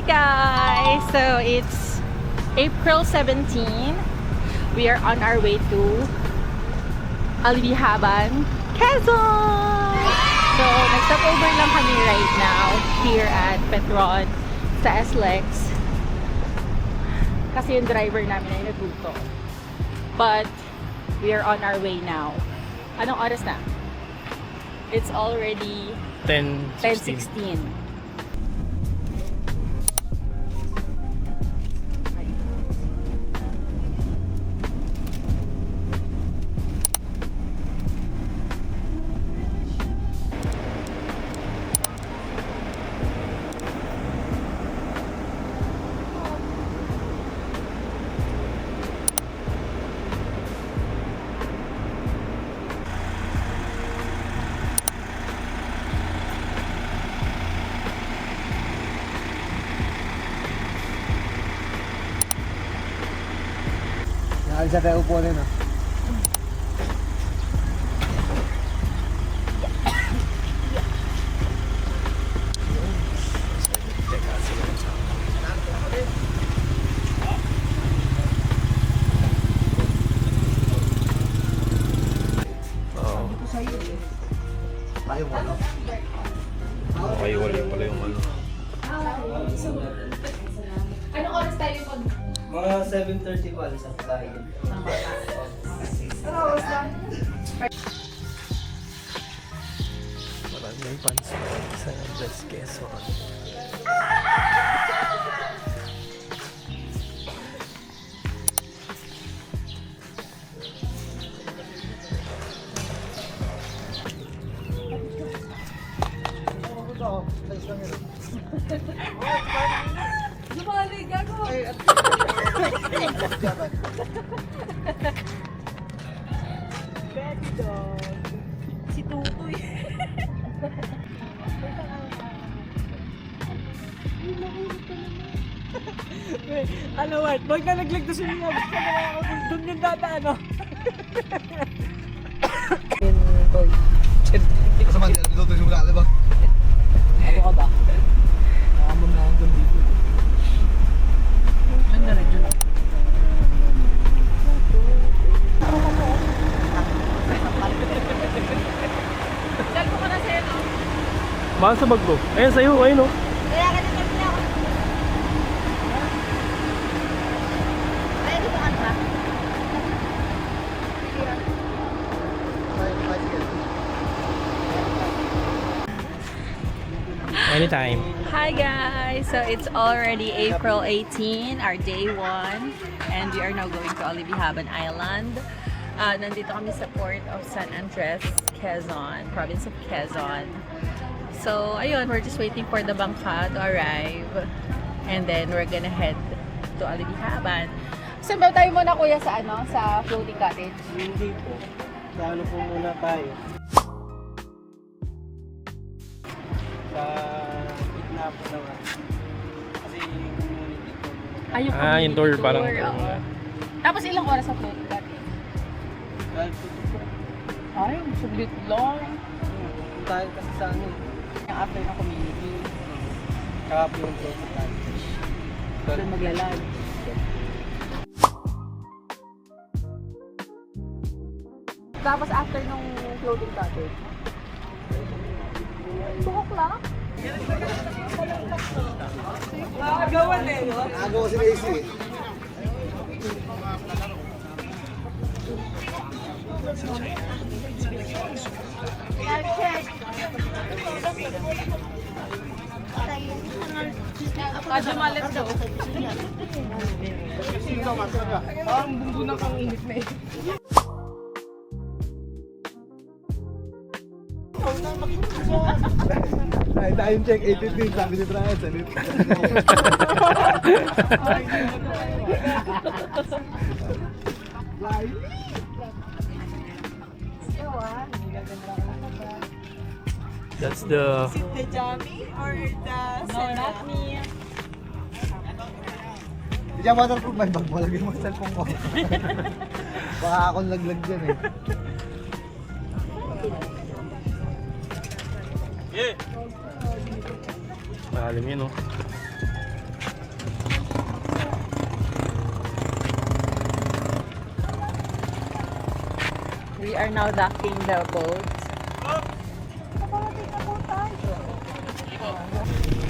guys! So it's April 17. We are on our way to Albihaban, Quezon! So nag-stop over lang kami right now here at Petron sa SLEX. Kasi yung driver namin ay nagluto. But we are on our way now. Anong oras na? It's already 10:16. Alis na tayo upo rin ah. Tayo mo ano? Okay, wala pala yung ano. Anong oras tayo pag... Mga 7:30 pa alis ako tayo. Maraming fans sa Andres Quezon. Lumali, gago! Baby dog. Si Tutoy. Ano what? Huwag ka naglagto sa mga doon yung data ano? Hindi ko sa mga luto yung mula, diba? Ano ka ba? Nakamon na hanggang dito. Ang galing dyan. Dalpo ko na sa'yo, no? Mahal sa bag ko. Ayan sa'yo, ayun o. Kaya ka na kami ako. Ay, dito ka ba? Anytime. Hi guys! So it's already April 18, our day 1, and we are now going to Albihaban Island. Nandito kami sa port of San Andres, Quezon, province of Quezon. So ayun, we're just waiting for the bangka to arrive, and then we're gonna head to Albihaban. Saan ba tayo muna kuya sa ano? Sa floating cottage? Hindi po. Sa ano po muna tayo? Sa gitna po naman. Kasi yung community po. Ay, yung Ah, yung tour, community parang tour, oo. Tapos ilang oras sa floating cottage? Dahil po po. Ay, sublit long. Tayo kasi sa ano eh. Yung after ng community. Tsaka po yung floating cottage. Doon magla-lunch. Tapos after nung floating cottage, 2 o'clock? Agawan eh, no? Agaw si Macy eh. Kadyo malit daw. Ang bumbu ng kang init na eh. Ay, time check 18 sabi ni Brian. Salit. That's the... The Jammy or the No, not me. Hindi siya waterproof may bag mo. Lagyan mo sa cellphone ko. Baka akong laglag dyan eh. Malalim yun, oh. We are now docking the boat.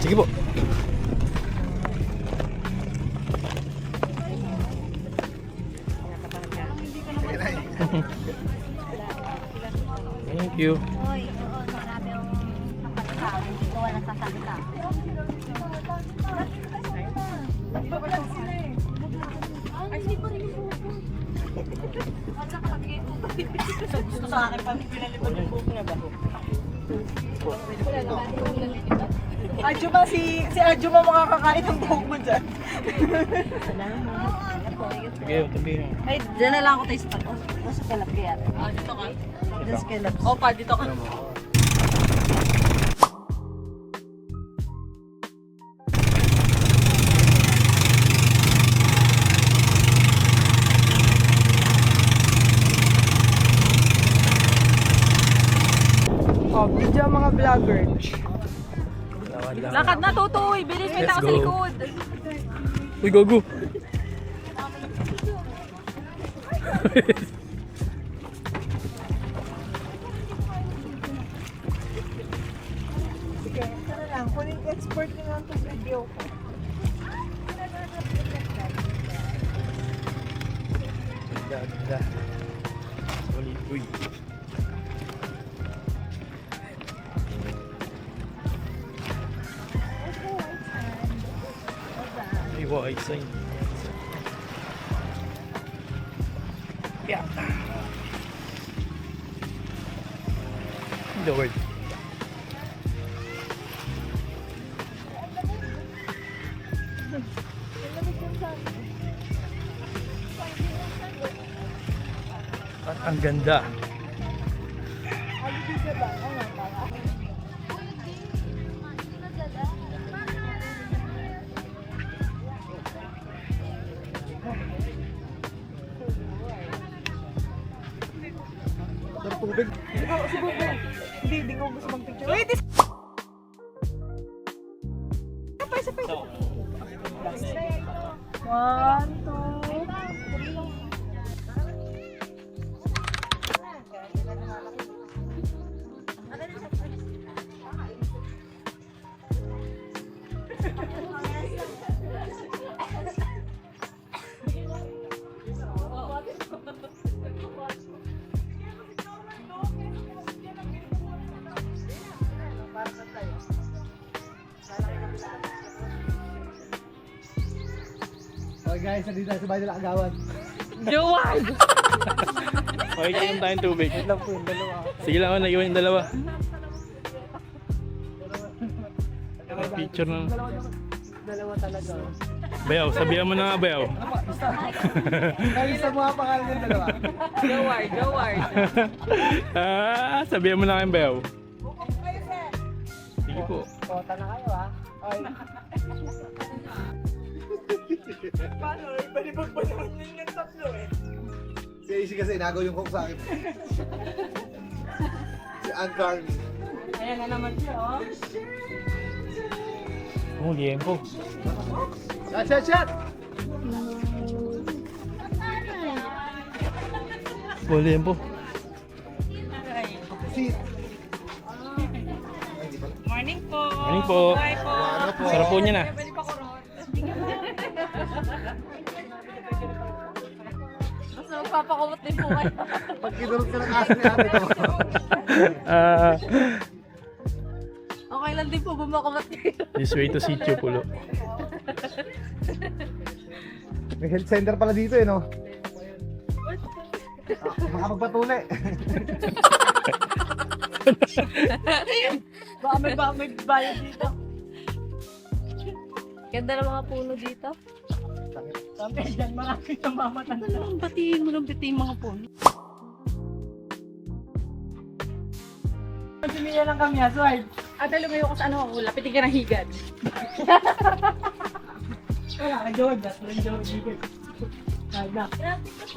Sige po. Thank you. Hoy, oo, marami yung nasalita. Hindi ko wala sasalita. Gusto sa akin pa pinalipad yung buhok niya ba? Adjuma, si Adjuma makakakain ng buhok mo dyan. Sige, tabi mo. Ay, dyan na lang ako tayo sa pag. Nasa kalap kaya. Dito ka. Dyan sa kalap. Opa, dito ka. Oh, video ang mga vlogger. Lakad na, Tutoy! Bilis, may Let's tao sa go. likod! Uy, gogo. Sige, ito na lang. Kunin export ko lang itong video ko. Ganda. Solid. Uy. Ay, white sign. Yeah. The word. At ang ganda. Sa tubig. Hindi ko gusto mag-picture. Wait, this... One, two... Okay guys, nandito tayo sa bahay nila Agawan. Jowan! Okay, kainom tayong tubig. Wait lang po yung dalawa. Sige lang, naiwan yung dalawa. Picture na. Dalawa talaga. Bayaw, sabihan mo na nga, Bayaw. Kayo sa mga pangalan ng dalawa. Joward, Joward. Sabihan mo na kayong Bayaw. Sige po. Kota na kayo ha. Ay. Paano? Ibalibag pa naman yun yung tatlo eh. Si AC kasi inagaw yung coke sa akin. Si Ann Carney. Ayan na naman siya, oh. Oh, liempo. Shot! Oh, liempo. Si... Morning po! Morning po. Bye po! Ano po? Sarap po niya na. Pwede pa ko ron. Basta magpapakumot din po kayo. Pag kinurot ka ng aso ni ate to. Okay lang din po bumakumot kayo. This way to Sitio Pulo. May health center pala dito eh, no? Makapagpatuli. Baka may bayad dito. Ganda ng mga puno dito. Sabi dyan, marami kang mamatanda. Batiin mo ng batiin mga puno. Simiya lang kami, Aswad. Ate, lumayo ko sa ano, lapitin ka ng higad. Wala, nag-jawad na. Nag-jawad dito. Nagda.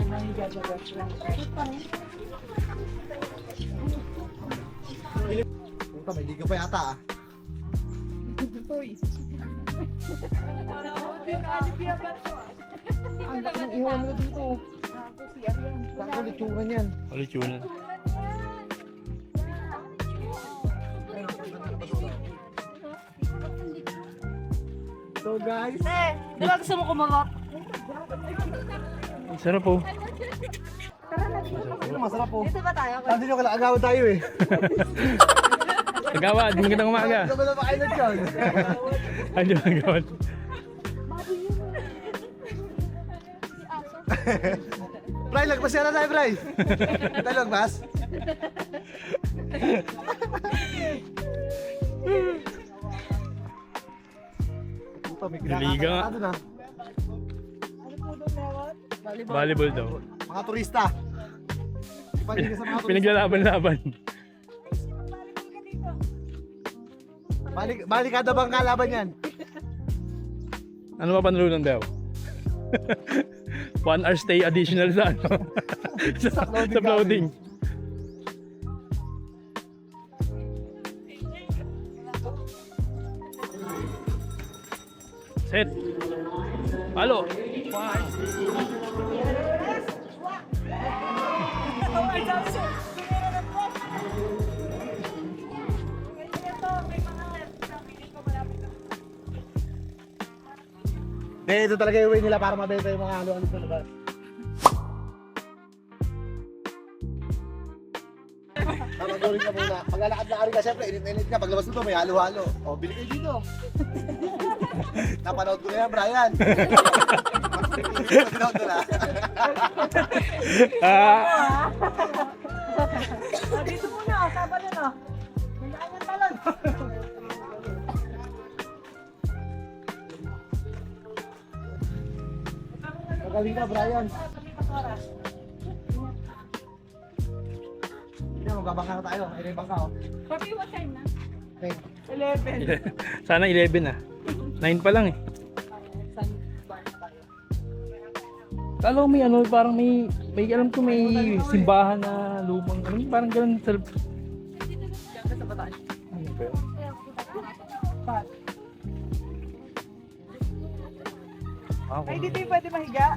Nag-jawad na. Puta, may liga pa yata ah. Ang laki ng iwan mo dito. Sakto litsungan yan. Ulit yun. So guys, Di ba gusto mo kumamot? Sarap po. ito masarap po. Dito ba tayo? Sabi nyo agawan tayo eh. Tagawa, di magandang umaga. Ito ba na makailan yun? Ay, di magawad. Bray, lagpas yan na tayo, Bray. Tayo lagpas. Puta, may Naliga nga. Ano na? Volleyball daw. Mga turista. Pagiging sa mga turista. Pinaglalaban-laban. Balik kada bang kalaban yan? Ano ba panlunan daw? 1 hour stay additional sa ano? sa floating. Set. Halo. Ito talaga yung way nila para mabenta yung mga ano-ano sa labas. Tamagurin ka muna. Maglalakad-lakad ka syempre, init-init ka. Paglabas nito may halo-halo. O, bili kayo dito. Napanood ko na yan, Brian. Napanood ko na. Dito muna, sabi na no. Nandaan yung talon. Magaling ka, Brian. Hindi mo, babangka na tayo. Ayun yung bangka, oh. Papi, what time na? Okay. 11. Sana 11 ah. 9 pa lang eh. Kala ko may ano, parang may alam ko may simbahan na lumang, ano, parang ganun sa... Ay, dito yung pwede mahiga.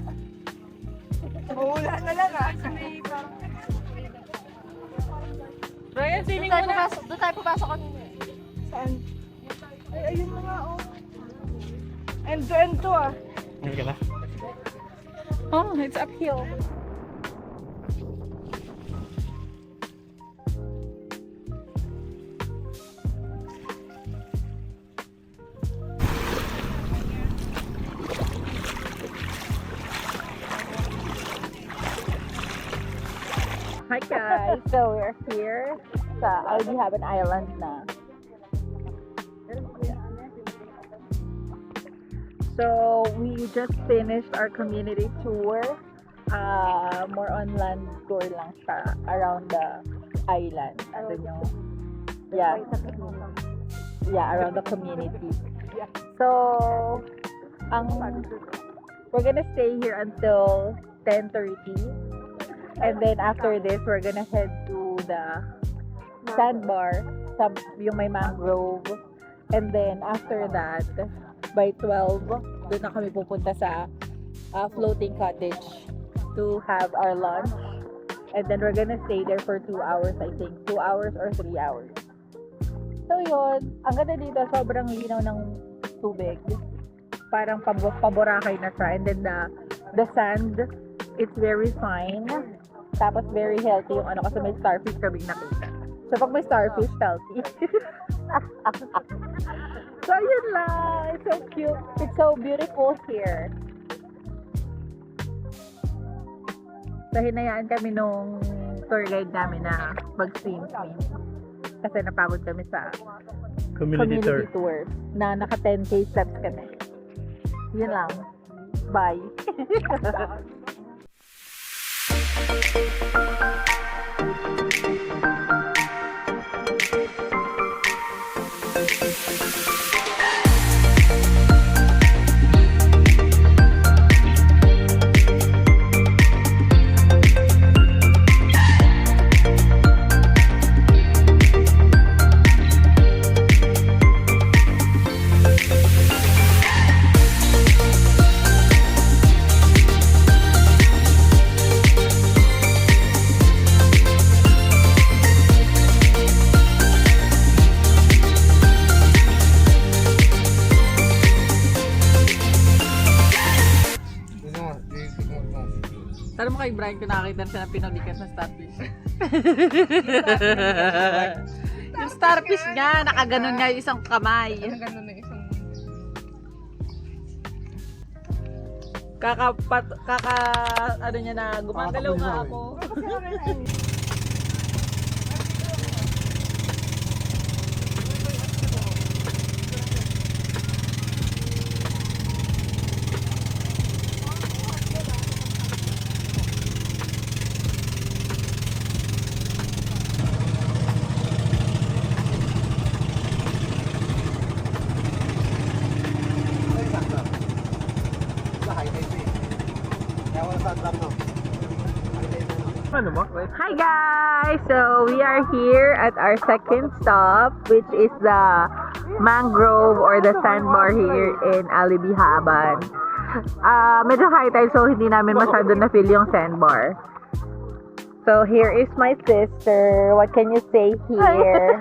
Mawala na lang ah. Brian, feeling mo na. Doon tayo papasok kanina. Saan? Ay, ayun na nga oh. End to end to ah. Ano ka na? Oh, it's uphill. Hi guys, so we're here sa Albihaban Island na. So we just finished our community tour. More on land tour lang siya around the island. Andun yung, yeah, around the community. So, we're gonna stay here until 10:30. And then after this, we're gonna head to the sandbar, yung may mangrove. And then after that, by 12, doon na kami pupunta sa floating cottage to have our lunch. And then we're gonna stay there for 2 hours, I think. 2 hours or 3 hours. So yun, ang ganda dito, sobrang linaw ng tubig. Parang paborakay na siya. And then the sand, it's very fine. Tapos very healthy yung ano kasi may starfish kaming nakita. So pag may starfish, healthy. So yun lang. It's so cute. It's so beautiful here. So hinayaan kami nung tour guide namin na mag-swim. Kasi napagod kami sa Community tour. tour na naka 10K steps kami. Yun lang. Bye. kay Brian kung nakakita siya ng pinulikat na starfish. Yung starfish nga, nakaganon nga yung isang kamay. Ganun na isang... Ano niya na, gumagalaw nga ako. Ano ba? Hi guys! So we are here at our second stop, which is the mangrove or the sandbar here in Alibihaban. Medyo high tide so hindi namin masyado na-feel yung sandbar. So here is my sister. What can you say here?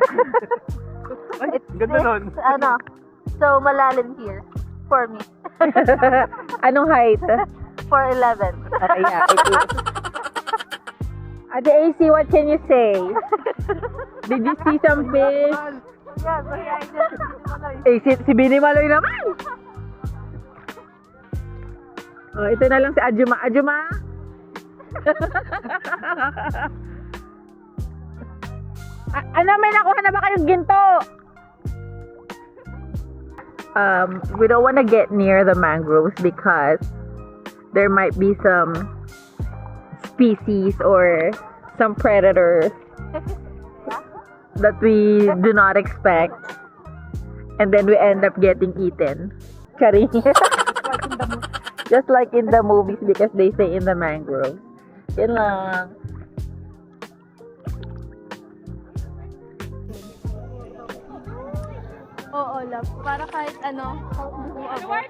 Ganda nun. Ano, so malalim here for me. Anong height? 4'11". Yeah, it is. Ate AC, what can you say? Did you see some fish? Yeah, so yeah, I just Eh, si Bini Maloy naman! Oh, ito na lang si Ajuma. Ajuma! Ano, may nakuha na ba kayong ginto? We don't want to get near the mangroves because there might be some species or some predators that we do not expect, and then we end up getting eaten. Charing. Just like in the movies because they stay in the mangrove. Yun lang. Oo, love. Para kahit ano, umabot.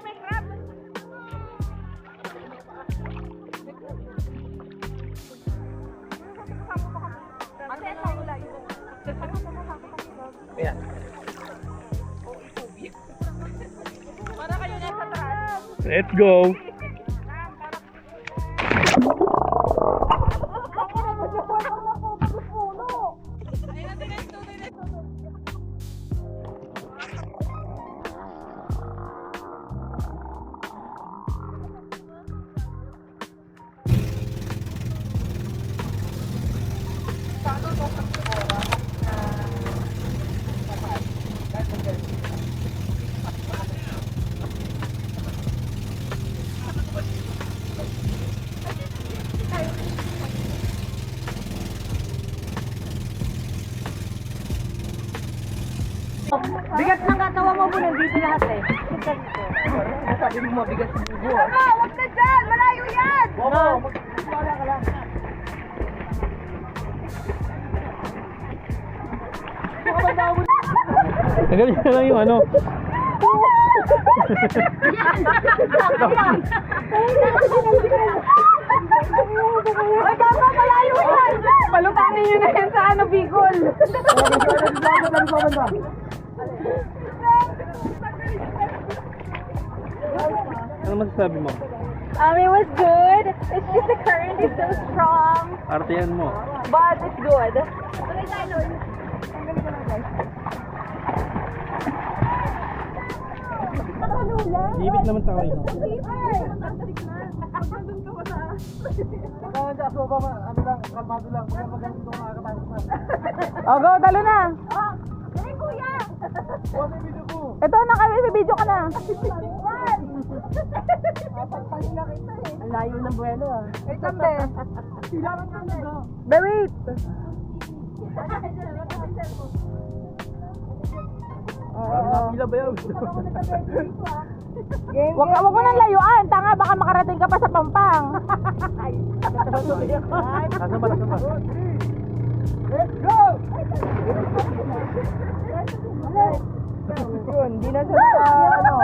Ayan. Let's go. Bigat ng katawa mo po nandito lahat eh. Sabi mo mabigat sa bugo. Huwag na dyan! Malayo yan! Magpapala ka lang. Tagalin na lang yung ano. Ay, tama, malayo yan! Palutanin nyo na yan sa ano, Bicol. Ano masasabi mo? It was good. It's just the current is so strong. Artehan mo. But it's good. Tuloy tayo nun. Ibig naman sa kayo. O, go, talo na. Dali, kuya! Ito, naka-video ka na. Ang layo ng buwelo ah. Wait lang, be. Be, wait. Pila ba yun? Wag mo nang layuan. Tanga, baka makarating ka pa sa Pampang. Nasaan ba? Let's go! Yun, di na siya ano.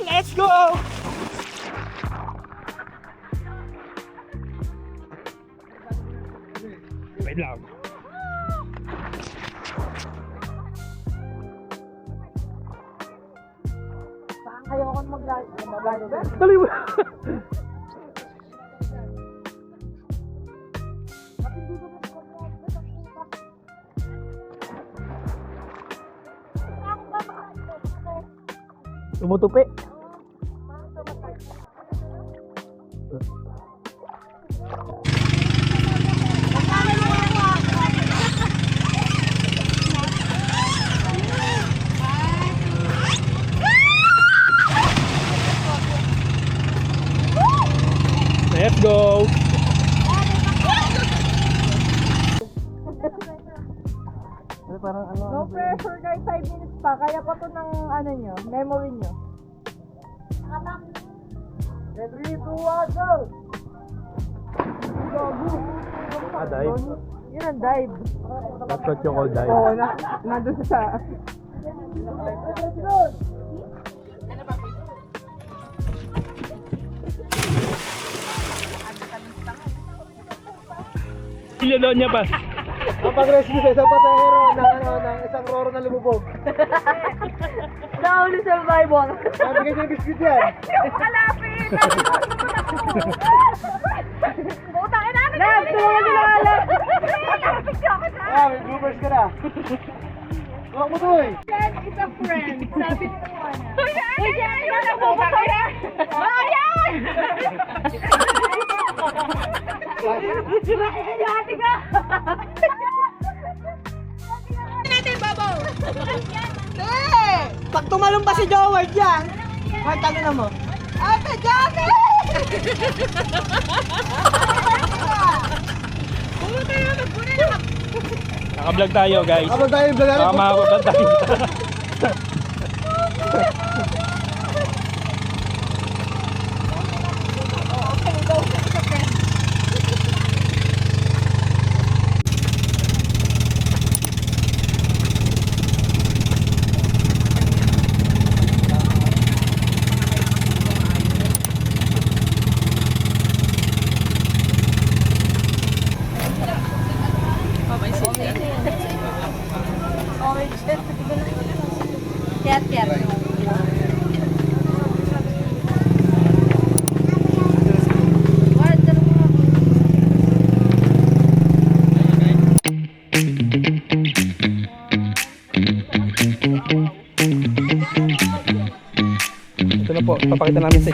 Let's go! Wait lang. Ayoko mag-live. Dali mo. Tumutupi. Let's go. Parang ano, No pressure guys, 5 minutes pa. Kaya pa to ng ano nyo, memory nyo. 3, 2, 1, go! dive. Yun ang dive. That's what you call dive. Oo, nandun sa... Ilalaw niya pa. Ang pag-rescue sa isang pasahero ng isang roro na lumubog. Down survival. Nabigay niya yung biscuit yan. Kalapit! Putang ina namin! Lab, tulungan nila ka, Lab! May bloopers ka na. Huwag mo to eh. Friend is a friend. Sabi ni Luana. Uy, yan! Yan ang putang ina! Bayan! Hati ka! Natin, Babaw! Pag tumalong pa si Joward yan, kahit ano na mo. Ate Johnny! Naka-vlog tayo, guys. Habang tayo yung vlog natin. Baka makakutan tayo. Ito na po, papakita namin sa